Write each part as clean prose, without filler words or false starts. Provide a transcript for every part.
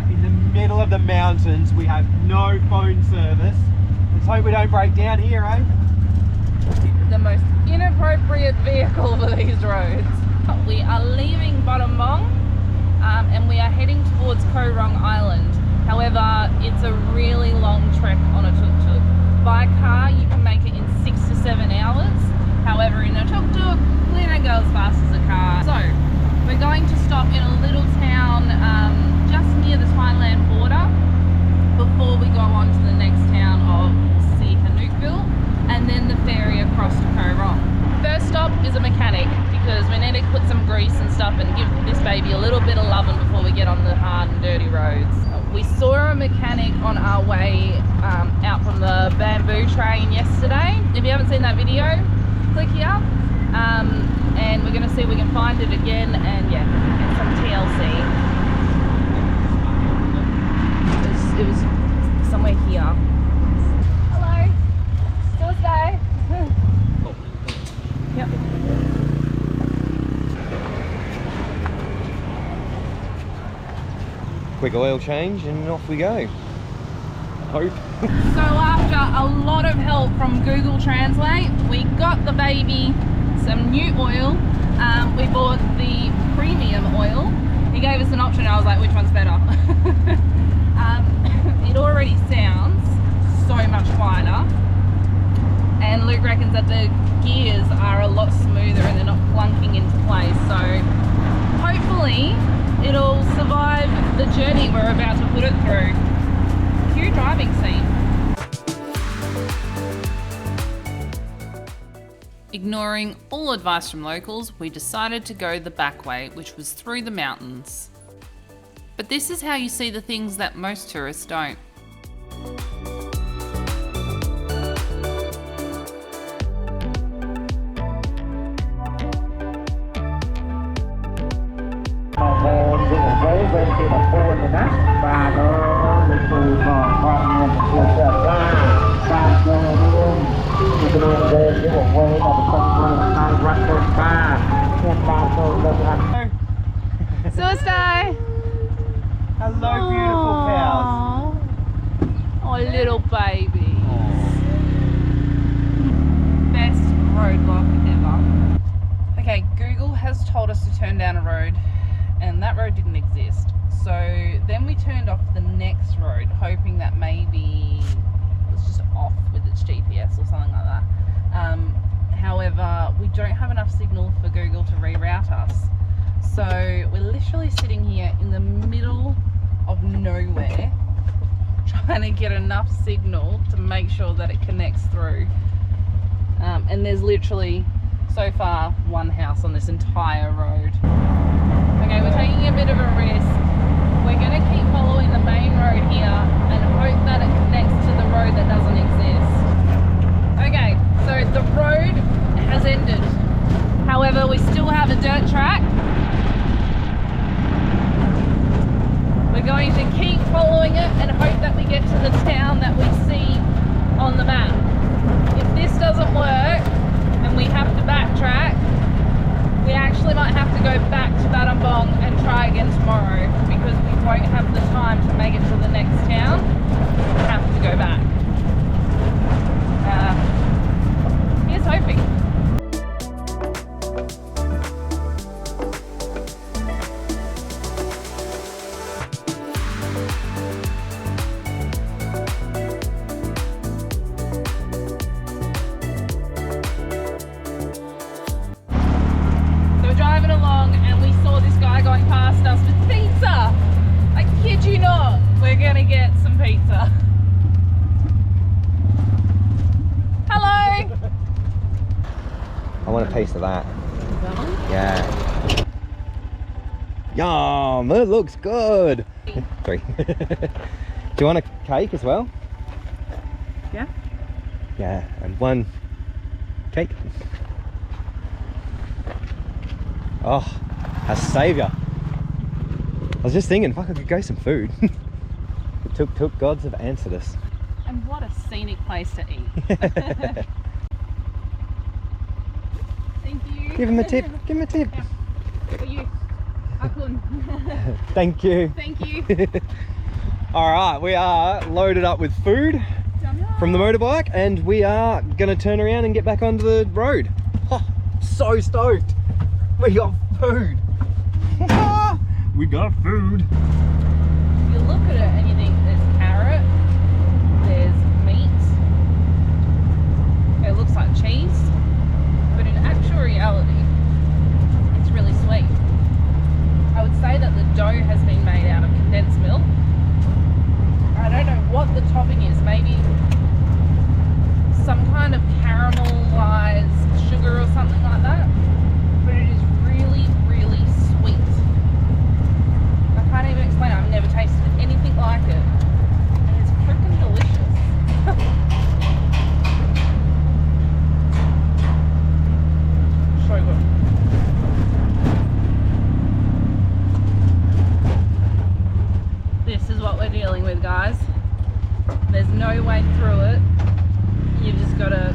here in the middle of the mountains. We have no phone service. Let's hope we don't break down here, eh? The most inappropriate vehicle for these roads. We are leaving Battambang and we are heading towards Koh Rong Island. However, it's a really long trek on a tuk-tuk. By car, you can make it in 6 to 7 hours. However, in a tuk-tuk, we don't go as fast as a car. So, we're going to stop in a little town just near the Thailand border before we go on to the next town of Sihanoukville and then the ferry across to Koh Rong. First stop is a mechanic because we need to put some grease and stuff and give this baby a little bit of loving before we get on the hard and dirty roads. We saw a mechanic on our way out from the bamboo train yesterday. If you haven't seen that video, click here and we're going to see if we can find it again and yeah, and some TLC. It was somewhere here. Hello, still stay. Yep. Quick oil change and off we go. Hope. So after a lot of help from Google Translate, we got the baby some new oil. We bought the premium oil. He gave us an option. I was like, which one's better? It already sounds so much quieter. And Luke reckons that the gears are a lot smoother and they're not clunking into place. So hopefully it'll survive the journey we're about to put it through. Cue driving scene. Ignoring all advice from locals, we decided to go the back way, which was through the mountains. But this is how you see the things that most tourists don't. Suicide! Hello, beautiful cows. Oh, little babies. Best roadblock ever. Okay, Google has told us to turn down a road, and that road didn't exist. So then we turned off the next road, hoping that maybe it was just off with its GPS or something like that. However, we don't have enough signal for Google to reroute us. So we're literally sitting here in the middle of nowhere, trying to get enough signal to make sure that it connects through. And there's literally, so far, one house on this entire road. Okay, we're taking a bit of a risk. We're going to keep following the main road here and hope that it connects to the road that doesn't exist. Okay, so the road has ended. However, we still have a dirt track. We're going to keep following it and hope that we get to the town that we see on the map. If this doesn't work and we have to backtrack, we actually might have to go back to Battambang and try again tomorrow because we won't have the time to make it to the next town. We have to go back. Here's hoping. Taste of that. Yeah. Yum, it looks good. 3. Do you want a cake as well? Yeah. Yeah, and 1 cake. Oh, a saviour. I was just thinking, fuck, I could go some food. The tuk-tuk gods have answered us. And what a scenic place to eat. Give him a tip. Give him a tip. Yeah. For you. Akun. Thank you. Thank you. All right, we are loaded up with food from the motorbike, and we are gonna turn around and get back onto the road. Oh, so stoked. We got food. We got food. You look at it and you think there's carrot, there's meat, it looks like cheese, but in actual reality, it's really sweet. I would say that the dough has been made out of condensed milk. I don't know what the topping is, maybe some kind of caramelized sugar or something like that, but it is really, really sweet. I can't even explain it. I've never tasted anything like it, and it's freaking delicious. So good. This is what we're dealing with, guys. There's no way through it. You've just got to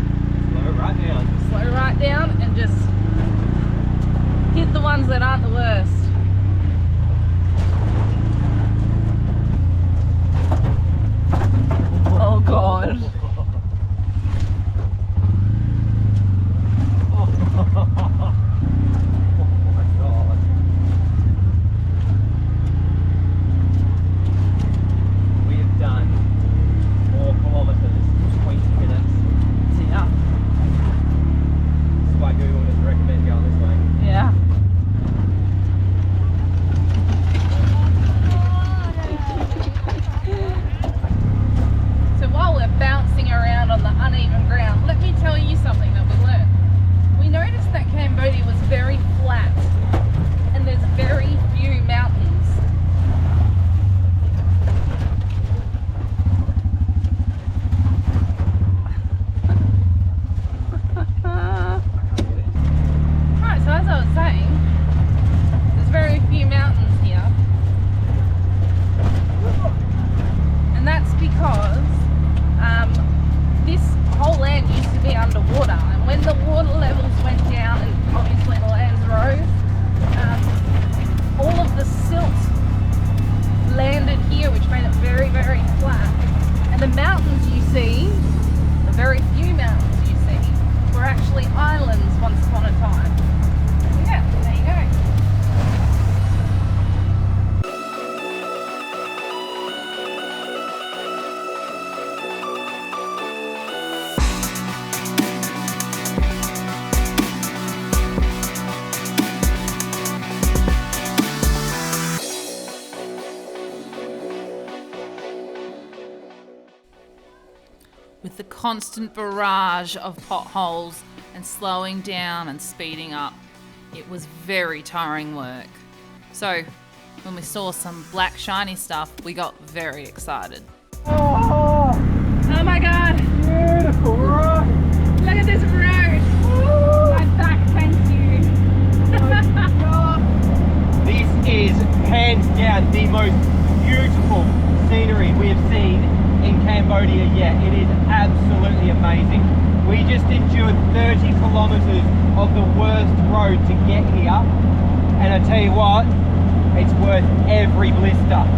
Slow right down. slow right down and just hit the ones that aren't the worst. Oh God. Oh my God. We have done 4 kilometers in 20 minutes. Yeah. That's why Google doesn't recommend going this way. Yeah. So while we're bouncing around on the uneven ground, let me tell you something that we learned. We noticed that Cambodia was very flat and there's very few mountains. Right, so as I was saying, there's very few mountains here. And that's because this whole land used to be underwater, and when the water levels went down and obviously the lands rose, all of the silt landed here, which made it very, very flat. And the mountains you see, the very few mountains you see, were actually islands once upon a time. So yeah, there you go. With the constant barrage of potholes and slowing down and speeding up, it was very tiring work. So when we saw some black shiny stuff, we got very excited. Oh, Oh my God, beautiful road. look at this road. My back, thank you. This is hands down the most beautiful scenery we have seen in Cambodia yet. It is absolutely amazing. We just endured 30 kilometers of the worst road to get here, and I tell you what, it's worth every blister.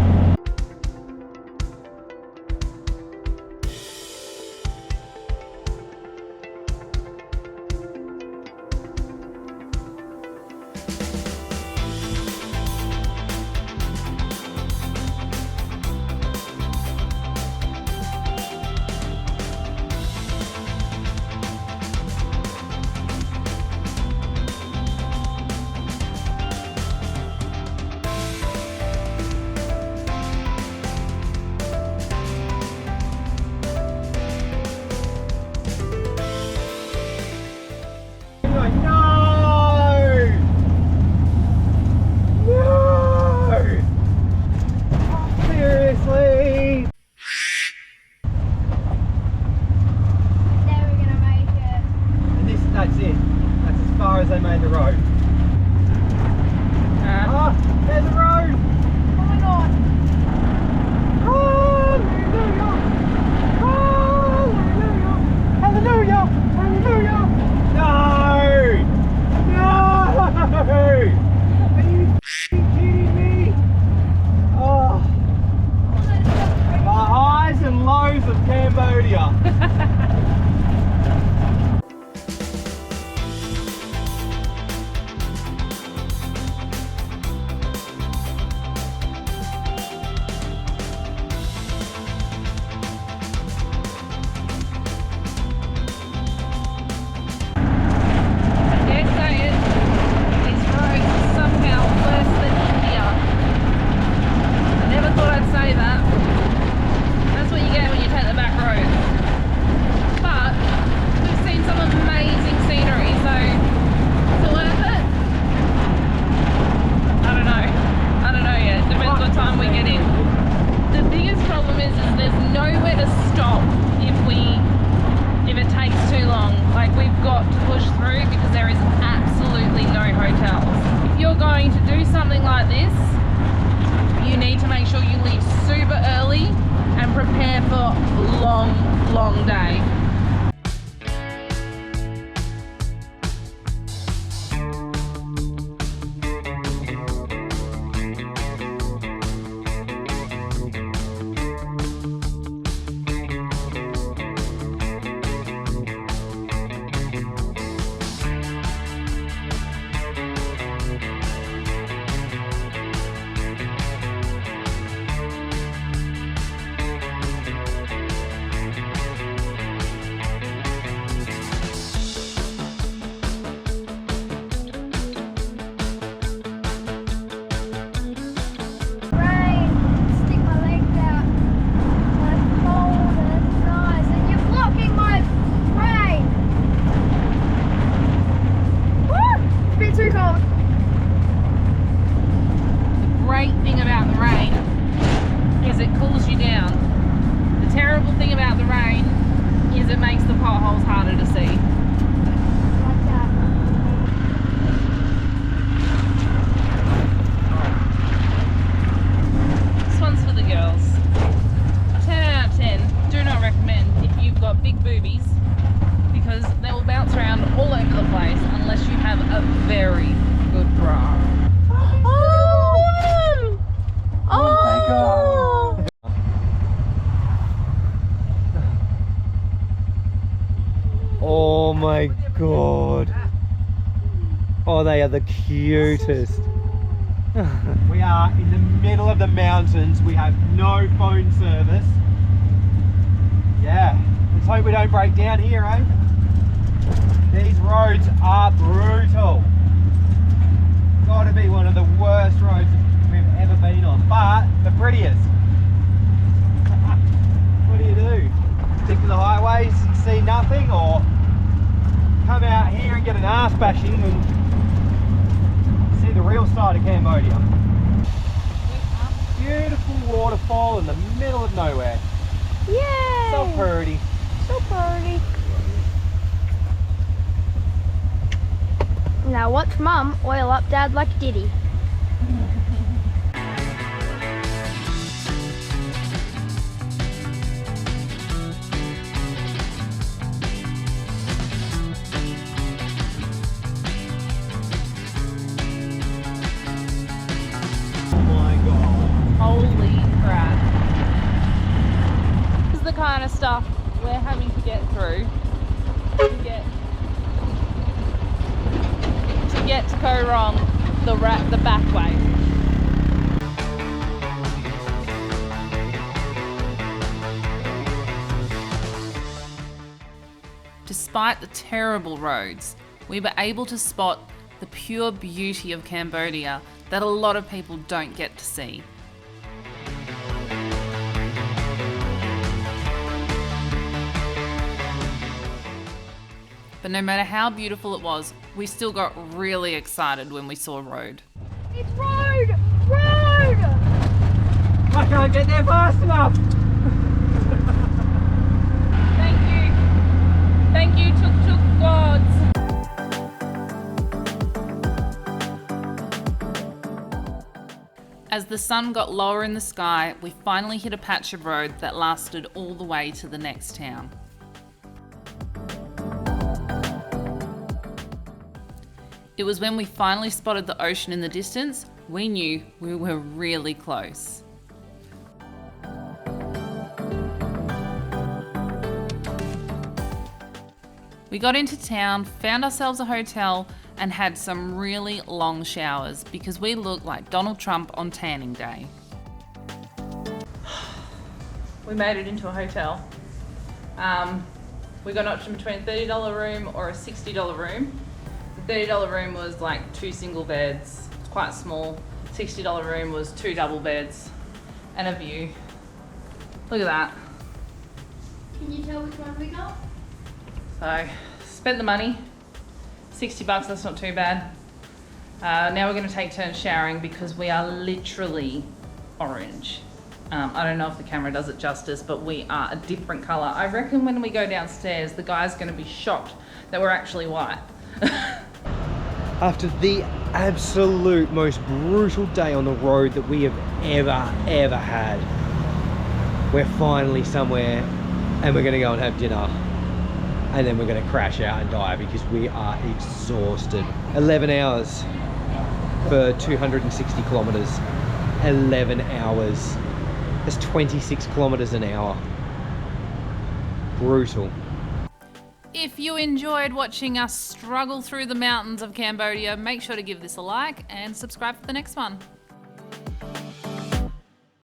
for a long, long day. Oh my god. Oh, they are the cutest. We are in the middle of the mountains. We have no phone service. Yeah, let's hope we don't break down here, eh? These roads are brutal. Gotta be one of the worst roads we've ever been on, but the prettiest. What do? Stick to the highways and see nothing, or come out here and get an ass bashing and see the real side of Cambodia. Beautiful waterfall in the middle of nowhere. Yay! So pretty. So pretty. Now watch Mum oil up Dad like a ditty. Holy crap. This is the kind of stuff we're having to get through to get to Koh Rong the back way. Despite the terrible roads, we were able to spot the pure beauty of Cambodia that a lot of people don't get to see. But no matter how beautiful it was, we still got really excited when we saw road. It's road! Road! I can't get there fast enough! Thank you. Thank you, tuk-tuk gods. As the sun got lower in the sky, we finally hit a patch of road that lasted all the way to the next town. It was when we finally spotted the ocean in the distance, we knew we were really close. We got into town, found ourselves a hotel, and had some really long showers because we looked like Donald Trump on tanning day. We made it into a hotel. We got an option between a $30 room or a $60 room. The $30 room was like 2 single beds, it's quite small. $60 room was 2 double beds and a view. Look at that. Can you tell which one we got? So, spent the money, $60, that's not too bad. Now we're gonna take turns showering because we are literally orange. I don't know if the camera does it justice, but we are a different color. I reckon when we go downstairs, the guy's gonna be shocked that we're actually white. After the absolute most brutal day on the road that we have ever had, We're finally somewhere and we're gonna go and have dinner. And then we're gonna crash out and die because we are exhausted. 11 hours for 260 kilometers. 11 hours. That's 26 kilometers an hour. Brutal. If you enjoyed watching us struggle through the mountains of Cambodia, make sure to give this a like and subscribe for the next one.